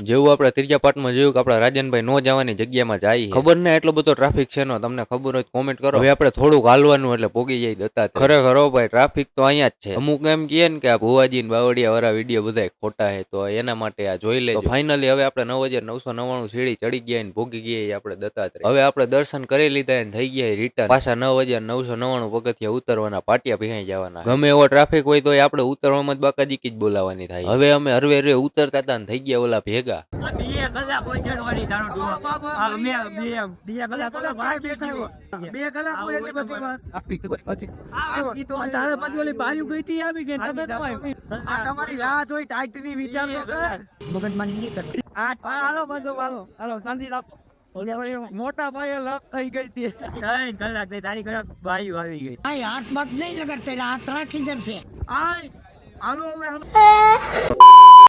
જેવું આપણે ત્રીજા પાર્ટમાં જોયું કે આપણા રાજનભાઈ નો જવાની જગ્યામાં જાય ખબર ને એટલો બધો ટ્રાફિક છે નો તમને ખબર હોય કોમેન્ટ કરો. હવે આપણે થોડુંક હાલવાનું એટલે પોગી જાય દત્તા. ખરેખર ભાઈ ટ્રાફિક તો અહીંયા જ છે. અમુક એમ કહે ને કે આ ભુવાજી ને બાવળિયા વાળા વિડીયો બધા ખોટા છે તો એના માટે આ જોઈ લેજો. ફાઇનલી હવે આપણે 9999 સીડી ચડી ગયા ને પોગી ગયા આપણે દત્તાત્રેય. હવે આપણે દર્શન કરી લીધા ને થઈ ગયા રિટર્ન. પાછા 9999 પગથિયા ઉતરવાના, પાટિયા ભીહાઈ જવાના. ગમે એવો ટ્રાફિક હોય તો આપણે ઉતરવામાં જ બાકાજીકી જ બોલાવાની થાય. હવે અમે હરવે ઉતરતા હતા ને થઈ ગયા ઓલા ભેગા. મોટા ભાઈ લપ થઈ ગઈ હતી 3 કલાક તારી કલાક ભાઈ આવી ગઈ. હાથ મત નહીં લગાડતે, હાથ રાખી દેશે.